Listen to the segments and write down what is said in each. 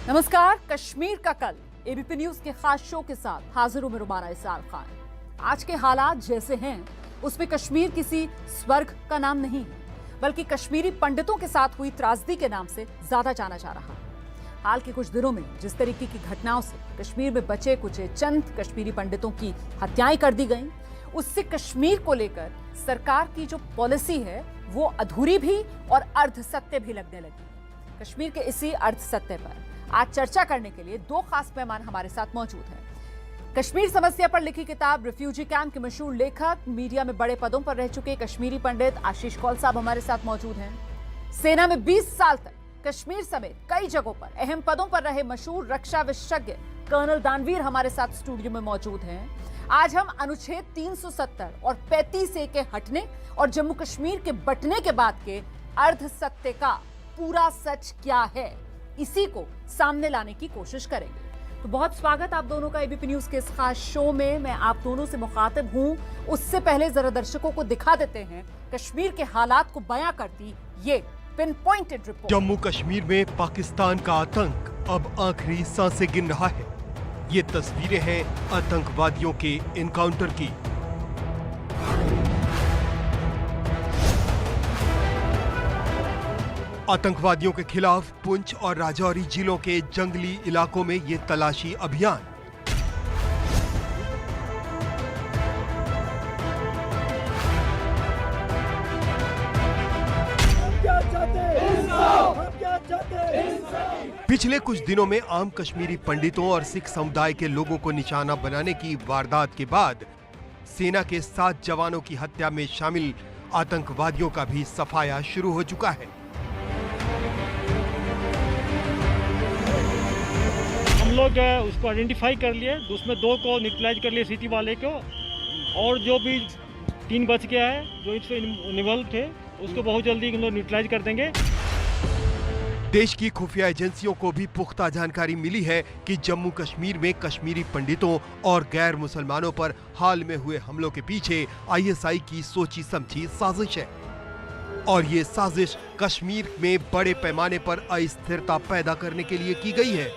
नमस्कार। कश्मीर का कल एबीपी न्यूज के खास शो के साथ हाजिर हूं मैं रुमाना इसार खान। आज के हालात जैसे हैं उसमें कश्मीर किसी स्वर्ग का नाम नहीं है, बल्कि कश्मीरी पंडितों के साथ हुई त्रासदी के नाम से ज्यादा जाना जा रहा है। हाल के कुछ दिनों में जिस तरीके की घटनाओं से कश्मीर में बचे कुचे चंद कश्मीरी पंडितों की हत्याएं कर दी गईं, उससे कश्मीर को लेकर सरकार की जो पॉलिसी है वो अधूरी भी और अर्धसत्य भी लगने लगी। कश्मीर के इसी अर्धसत्य पर आज चर्चा करने के लिए दो खास मेहमान हमारे साथ मौजूद हैं। कश्मीर समस्या पर लिखी किताब रिफ्यूजी कैंप के मशहूर लेखक, मीडिया में बड़े पदों पर रह चुके कश्मीरी पंडित आशीष कौल साहब हमारे साथ मौजूद हैं। सेना में 20 साल तक कश्मीर समेत कई जगहों पर अहम पदों पर रहे मशहूर रक्षा विशेषज्ञ कर्नल दानवीर हमारे साथ स्टूडियो में मौजूद हैं। आज हम अनुच्छेद 370 और 35A के हटने और जम्मू कश्मीर के बंटने के बाद के अर्धसत्य का पूरा सच क्या है, इसी को सामने लाने की कोशिश करेंगे। तो बहुत स्वागत आप दोनों का एबीपी न्यूज के इस खास शो में। मैं आप दोनों से मुखातिब हूं, उससे पहले जरा दर्शकों को दिखा देते हैं कश्मीर के हालात को बयां करती ये pin pointed report. Jammu Kashmir में पाकिस्तान का आतंक अब आखिरी सांसें गिन रहा है। ये तस्वीरें हैं आतंकवादियों के इनकाउंटर की। आतंकवादियों के खिलाफ पुंछ और राजौरी जिलों के जंगली इलाकों में ये तलाशी अभियान। पिछले कुछ दिनों में आम कश्मीरी पंडितों और सिख समुदाय के लोगों को निशाना बनाने की वारदात के बाद सेना के 7 जवानों की हत्या में शामिल आतंकवादियों का भी सफाया शुरू हो चुका है। हम लोग जो है उसको आइडेंटिफाई कर लिए, उसमें 2 को न्यूट्रलाइज कर लिए सिटी वाले को, और जो भी 3 बच गया है जो इसमें इन्वॉल्व थे उसको बहुत जल्दी हम लोग न्यूट्रलाइज कर देंगे। देश की खुफिया एजेंसियों को भी पुख्ता जानकारी मिली है कि जम्मू कश्मीर में कश्मीरी पंडितों और गैर मुसलमानों पर हाल में हुए हमलों के पीछे ISI की सोची समझी साजिश है, और ये साजिश कश्मीर में बड़े पैमाने पर अस्थिरता पैदा करने के लिए की गई है।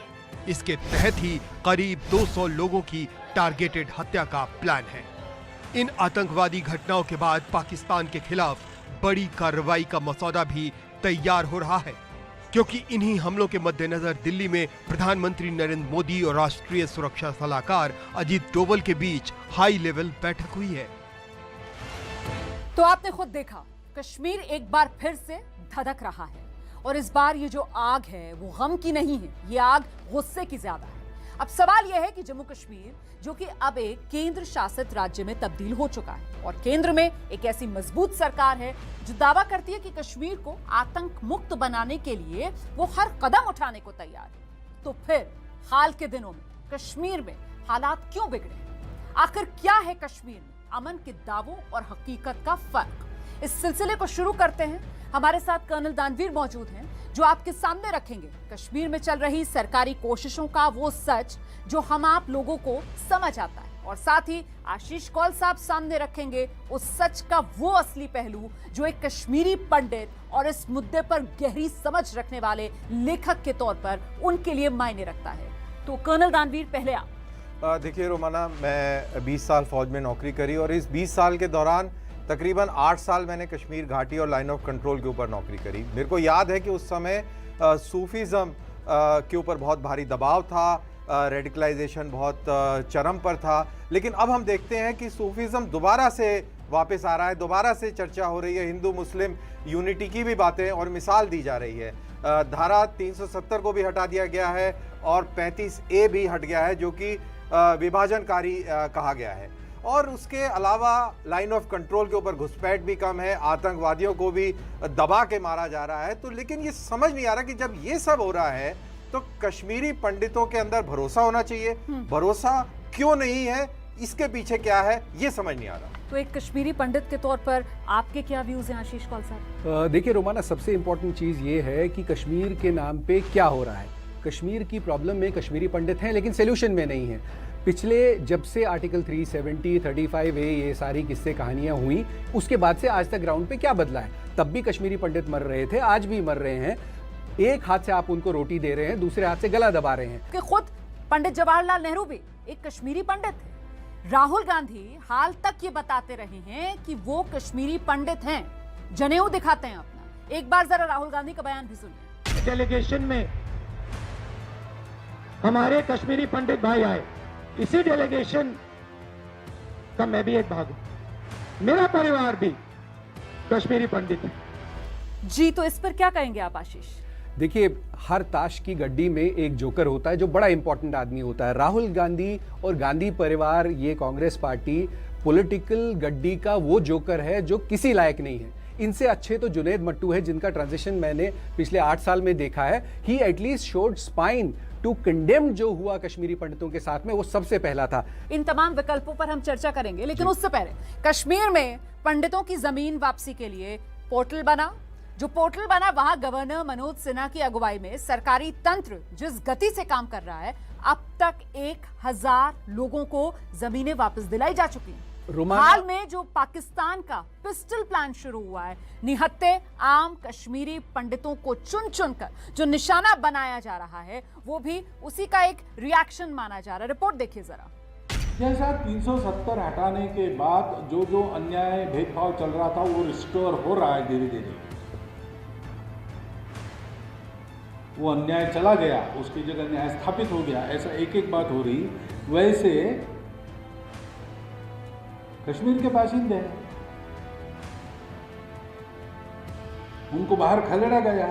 इसके तहत ही करीब 200 लोगों की टारगेटेड हत्या का प्लान है। इन आतंकवादी घटनाओं के बाद पाकिस्तान के खिलाफ बड़ी कार्रवाई का मसौदा भी तैयार हो रहा है, क्योंकि इन्हीं हमलों के मद्देनजर दिल्ली में प्रधानमंत्री नरेंद्र मोदी और राष्ट्रीय सुरक्षा सलाहकार अजीत डोवल के बीच हाई लेवल बैठक हुई है। तो आपने खुद देखा, कश्मीर एक बार फिर से धधक रहा है, और इस बार ये जो आग है वो गम की नहीं है, ये आग गुस्से की ज्यादा है। अब सवाल यह है कि जम्मू कश्मीर जो कि अब एक केंद्र शासित राज्य में तब्दील हो चुका है, और केंद्र में एक ऐसी मजबूत सरकार है जो दावा करती है कि कश्मीर को आतंक मुक्त बनाने के लिए वो हर कदम उठाने को तैयार है, तो फिर हाल के दिनों में कश्मीर में हालात क्यों बिगड़े? आखिर क्या है कश्मीर में अमन के दावों और हकीकत का फर्क? इस सिलसिले को शुरू करते हैं। हमारे साथ कर्नल दानवीर मौजूद हैं जो आपके सामने रखेंगे कश्मीर में चल रही सरकारी कोशिशों का वो सच जो हम आप लोगों को समझ आता है, और साथ ही आशीष कौल साहब सामने रखेंगे उस सच का वो असली पहलू जो एक कश्मीरी पंडित और इस मुद्दे पर गहरी समझ रखने वाले लेखक के तौर पर उनके लिए मायने रखता है। तो कर्नल दानवीर, पहले आप। देखिए रोमाना, मैं 20 साल फौज में नौकरी करी, और इस 20 साल के दौरान तकरीबन 8 साल मैंने कश्मीर घाटी और लाइन ऑफ कंट्रोल के ऊपर नौकरी करी। मेरे को याद है कि उस समय सूफीज़म के ऊपर बहुत भारी दबाव था, रेडिकलाइजेशन बहुत चरम पर था, लेकिन अब हम देखते हैं कि सूफीज़म दोबारा से वापस आ रहा है, दोबारा से चर्चा हो रही है, हिंदू मुस्लिम यूनिटी की भी बातें और मिसाल दी जा रही है। धारा 370 को भी हटा दिया गया है और 35A भी हट गया है, जो कि विभाजनकारी कहा गया है, और उसके अलावा लाइन ऑफ कंट्रोल के ऊपर घुसपैठ भी कम है, आतंकवादियों को भी दबा के मारा जा रहा है। तो लेकिन ये समझ नहीं आ रहा कि जब ये सब हो रहा है तो कश्मीरी पंडितों के अंदर भरोसा होना चाहिए, भरोसा क्यों नहीं है, इसके पीछे क्या है, ये समझ नहीं आ रहा। तो एक कश्मीरी पंडित के तौर पर आपके क्या व्यूज हैं आशीष कौल साहब? देखिए रोमाना, सबसे इम्पोर्टेंट चीज़ ये है कि कश्मीर के नाम पे क्या हो रहा है। कश्मीर की प्रॉब्लम में कश्मीरी पंडित हैं, लेकिन सोल्यूशन में नहीं है। पिछले जब से आर्टिकल 370, 35A ये सारी किस्से कहानियां हुई, उसके बाद से आज तक ग्राउंड पे क्या बदला है? तब भी कश्मीरी पंडित मर रहे थे, आज भी मर रहे हैं। एक हाथ से आप उनको रोटी दे रहे हैं, दूसरे हाथ से गला दबा रहे हैं। कि खुद पंडित जवाहरलाल नेहरू भी एक कश्मीरी पंडित थे। राहुल गांधी हाल तक ये बताते रहे हैं कि वो कश्मीरी पंडित हैं, जनेऊ दिखाते हैं अपना। एक बार जरा राहुल गांधी का बयान भी सुनिए। डेलीगेशन में हमारे कश्मीरी पंडित भाई आए, इसी डेलीगेशन का मैं भी एक भाग हूं, मेरा परिवार भी कश्मीरी पंडित है। जी, तो इस पर क्या कहेंगे आप आशीष? देखिए, हर ताश की गड्डी में एक जोकर होता है जो बड़ा इंपॉर्टेंट आदमी होता है। राहुल गांधी और गांधी परिवार, ये कांग्रेस पार्टी पॉलिटिकल गड्डी का वो जोकर है जो किसी लायक नहीं है। इनसे अच्छे तो जुनैद मट्टू है, जिनका ट्रांजिशन मैंने पिछले 8 साल में देखा है। He at least showed spine to condemn जो हुआ कश्मीरी पंडितों के साथ में, वो सबसे पहला था। इन तमाम विकल्पों पर हम चर्चा करेंगे, लेकिन उससे पहले कश्मीर में पंडितों की जमीन वापसी के लिए पोर्टल बना। जो पोर्टल बना, वहां गवर्नर मनोज सिन्हा की अगुवाई में सरकारी तंत्र जिस गति से काम कर रहा है, अब तक 1000 लोगों को जमीनें वापस दिलाई जा चुकी हैं। हाल में जो पाकिस्तान का पिस्टल प्लान शुरू हुआ है, निहत्थे आम कश्मीरी पंडितों को चुन चुनकर जो निशाना बनाया जा रहा है, वो भी उसी का एक रिएक्शन माना जा रहा है। रिपोर्ट देखिए जरा। जैसा 370 हटाने के बाद जो अन्याय भेदभाव चल रहा था वो रिस्टोर हो रहा है, धीरे धीरे वो अन्याय चला गया, उसकी जगह न्याय स्थापित हो गया। ऐसा एक एक बात हो रही। वैसे कश्मीर के बाशिंदे हैं, उनको बाहर खदेड़ा गया,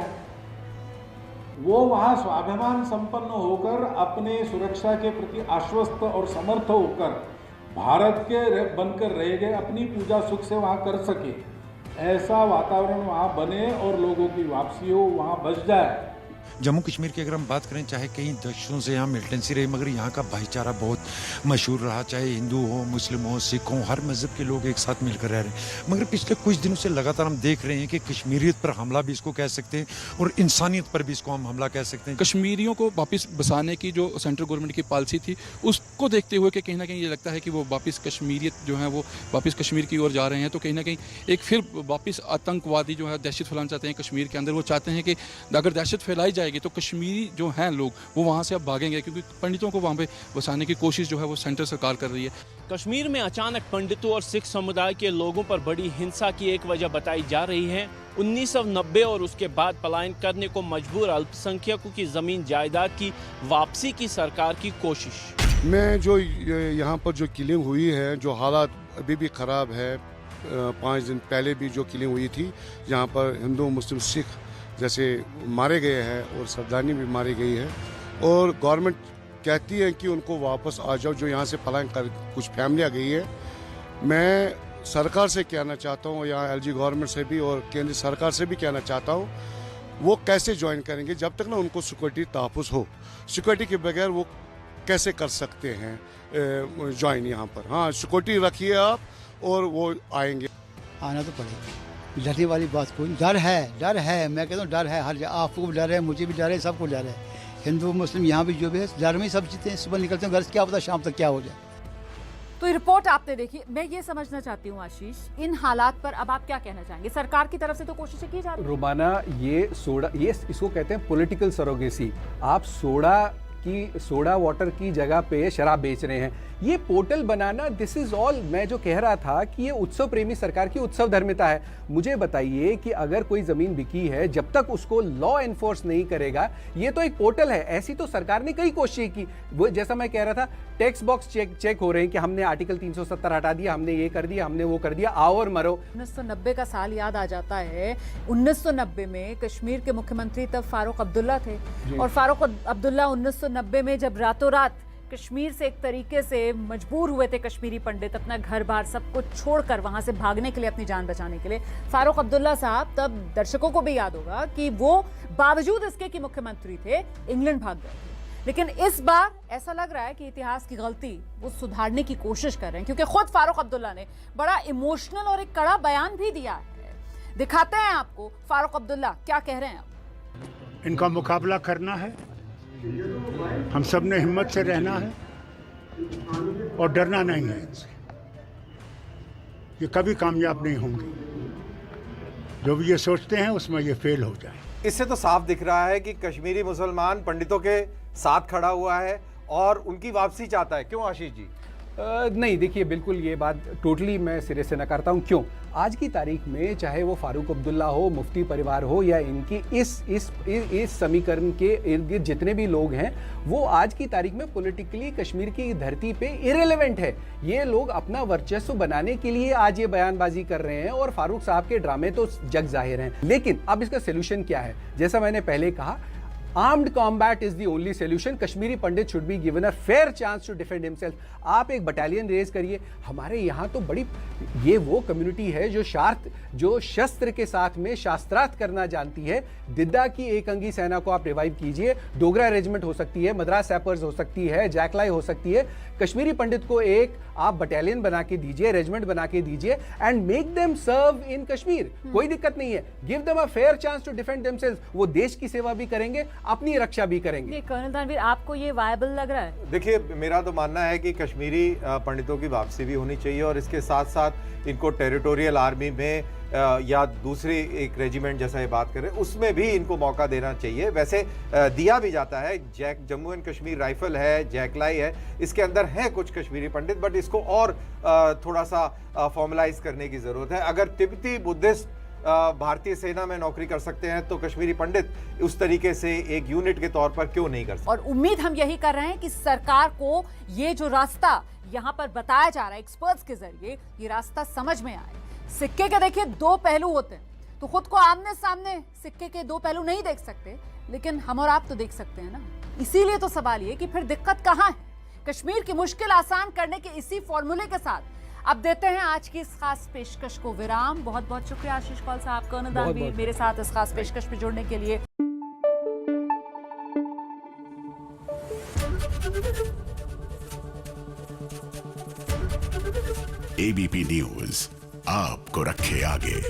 वो वहां स्वाभिमान संपन्न होकर अपने सुरक्षा के प्रति आश्वस्त और समर्थ होकर भारत के बनकर रह गए, अपनी पूजा सुख से वहां कर सके, ऐसा वातावरण वहां बने और लोगों की वापसी हो, वहां बच जाए। जम्मू कश्मीर की अगर हम बात करें, चाहे कई दशकों से यहाँ मिलिटेंसी रही, मगर यहाँ का भाईचारा बहुत मशहूर रहा। चाहे हिंदू हो, मुस्लिम हो, सिख हो, हर मजहब के लोग एक साथ मिलकर रह रहे हैं। मगर पिछले कुछ दिनों से लगातार हम देख रहे हैं कि कश्मीरियत पर हमला भी इसको कह सकते हैं और इंसानियत पर भी इसको हम हमला कह सकते हैं। कश्मीरियों को वापस बसाने की जो सेंट्रल गवर्नमेंट की पॉलिसी थी, उसको देखते हुए कि कहीं ना कहीं ये लगता है कि वो वापस कश्मीरियत जो है वो वापस कश्मीर की ओर जा रहे हैं। तो कहीं ना कहीं एक फिर वापस आतंकवादी जो है दहशत फैलाना चाहते हैं कश्मीर के अंदर। वो चाहते हैं कि अगर दहशत फैलाई जाएगी तो कश्मीरी जो हैं लोग वो वहाँ से अब भागेंगे, क्योंकि पंडितों को वहाँ पे बसाने की कोशिश जो है वो सेंट्रल सरकार कर रही है। कश्मीर में अचानक पंडितों और सिख समुदाय के लोगों पर बड़ी हिंसा की एक वजह बताई जा रही है 1990 और उसके बाद पलायन करने को मजबूर अल्पसंख्यकों की जमीन जायदाद की वापसी की सरकार की कोशिश। में जो यहाँ पर जो किलिंग हुई है, जो हालात अभी भी ख़राब है, 5 दिन पहले भी जो किलिंग हुई थी, यहाँ पर हिंदू मुस्लिम सिख जैसे मारे गए हैं और सरदारनी भी मारी गई है, और गवर्नमेंट कहती है कि उनको वापस आ जाओ, जो यहाँ से पलायन कर कुछ फैमिलियाँ गई है। मैं सरकार से कहना चाहता हूँ, यहाँ एलजी गवर्नमेंट से भी और केंद्र सरकार से भी कहना चाहता हूँ, वो कैसे ज्वाइन करेंगे जब तक ना उनको सिक्योरिटी तहफ़्फ़ुज़ हो। सिक्योरिटी के बगैर वो कैसे कर सकते हैं ज्वाइन यहाँ पर? हाँ, सिक्योरिटी रखिए आप और वो आएंगे। आना तो पड़ेगा, डरने वाली बात कोई। डर है, मैं कहता हूँ डर है, हर आपको भी डर है, मुझे भी डर है, सबको डर है। हिंदू मुस्लिम यहाँ भी जो भी है, डर में ही सब जीते हैं। सुबह निकलते हैं घर से, क्या पता शाम तक क्या हो जाए। तो ये रिपोर्ट आपने देखी। मैं ये समझना चाहती हूँ आशीष, इन हालात पर अब आप क्या कहना चाहेंगे? सरकार की तरफ से तो कोशिशें की जा रही है। रुमाना, ये सोडा, ये इसको कहते हैं पॉलिटिकल सरोगेसी। आप सोडा वाटर की जगह पे शराब बेच रहे हैं। ये portal banana, this is all. मैं जो कह रहा था कि ये उत्सव प्रेमी सरकार की उत्सव धर्मिता है। मुझे बताइए कि अगर कोई जमीन बिकी है, जब तक उसको लॉ एनफोर्स नहीं करेगा, ये तो एक पोर्टल है। ऐसी तो सरकार ने कई कोशिश की। वो जैसा मैं कह रहा था, टैक्स बॉक्स चेक हो रहे हैं कि हमने आर्टिकल 370 हटा दिया, हमने ये कर दिया, हमने वो कर दिया, आओ और मरो। 1990 का साल याद आ जाता है। 1990 में कश्मीर के मुख्यमंत्री तब फारूक अब्दुल्ला थे, और फारूक अब्दुल्ला 1990 में जब रातों रात कश्मीर से एक तरीके से मजबूर हुए थे कश्मीरी पंडित अपना घर बार सब कुछ छोड़कर वहां से भागने के लिए, अपनी जान बचाने के लिए। फारूक अब्दुल्ला साहब, तब दर्शकों को भी याद होगा कि वो बावजूद इसके कि मुख्यमंत्री थे, इंग्लैंड भाग गए थे। लेकिन इस बार ऐसा लग रहा है कि इतिहास की गलती वो सुधारने की कोशिश कर रहे हैं, क्योंकि खुद फारूक अब्दुल्ला ने बड़ा इमोशनल और एक कड़ा बयान भी दिया है। दिखाते हैं आपको फारूक अब्दुल्ला क्या कह रहे हैं। इनका मुकाबला करना है, हम सब ने हिम्मत से रहना है और डरना नहीं है इनसे। ये कभी कामयाब नहीं होंगे। जो भी ये सोचते हैं उसमें ये फेल हो जाए। इससे तो साफ दिख रहा है कि कश्मीरी मुसलमान पंडितों के साथ खड़ा हुआ है और उनकी वापसी चाहता है। क्यों आशीष जी? नहीं, देखिए बिल्कुल ये बात टोटली मैं सिरे से नकारता हूँ। क्यों? आज की तारीख में चाहे वो फारूक अब्दुल्ला हो, मुफ्ती परिवार हो, या इनकी इस समीकरण के इर्द गिर्द जितने भी लोग हैं, वो आज की तारीख में पॉलिटिकली कश्मीर की धरती पे इरेलेवेंट है। ये लोग अपना वर्चस्व बनाने के लिए आज ये बयानबाजी कर रहे हैं और फारूक साहब के ड्रामे तो जग जाहिर हैं। लेकिन अब इसका सोल्यूशन क्या है? जैसा मैंने पहले कहा, armed combat is the only solution. Kashmiri Pandit should be given a fair chance to defend himself. आप एक बटालियन रेज करिए। हमारे यहाँ तो बड़ी ये वो कम्युनिटी है जो शस्त्र के साथ में शास्त्रार्थ करना जानती है। दिद्दा की एक अंगी सेना को आप रिवाइव कीजिए। डोगरा रेजिमेंट हो सकती है, मद्रास सैपर्स हो सकती है, जैकलाई हो सकती है। कश्मीरी पंडित को एक आप बटालियन बना के दीजिए, रेजिमेंट बना के दीजिए and make them serve in Kashmir. कोई दिक्कत नहीं है। Give them a fair chance to defend themselves. वो देश की सेवा भी करेंगे, अपनी रक्षा भी करेंगे। कर्नल दानवीर, आपको ये वायबल लग रहा है? देखिए, मेरा तो मानना है कि कश्मीरी पंडितों की वापसी भी होनी चाहिए और इसके साथ साथ इनको टेरिटोरियल आर्मी में या दूसरी एक रेजिमेंट जैसा ये बात करें उसमें भी इनको मौका देना चाहिए। वैसे दिया भी जाता है, जम्मू एंड कश्मीर राइफल है, जैकलाई है, इसके अंदर हैं कुछ कश्मीरी पंडित, बट इसको और थोड़ा सा फॉर्मलाइज करने की ज़रूरत है। अगर तिब्बती बुद्धिस्ट भारतीय सेना में नौकरी कर सकते हैं तो कश्मीरी पंडित उस तरीके से एक यूनिट के तौर पर क्यों नहीं कर सकते? और उम्मीद हम यही कर रहे हैं कि सरकार को ये जो रास्ता यहाँ पर बताया जा रहा है एक्सपर्ट्स के जरिए, ये रास्ता समझ में आए। सिक्के के देखिए दो पहलू होते हैं, तो खुद को आमने सामने सिक्के के दो पहलू नहीं देख सकते, लेकिन हम और आप तो देख सकते हैं ना। इसीलिए तो सवाल ये कि फिर दिक्कत कहाँ है? कश्मीर की मुश्किल आसान करने के इसी फॉर्मूले के साथ अब देते हैं आज की इस खास पेशकश को विराम। बहुत बहुत शुक्रिया आशीष कौल साहब, कर्नल दानवीर, मेरे साथ इस खास पेशकश में जुड़ने के लिए। एबीपी न्यूज आपको रखे आगे।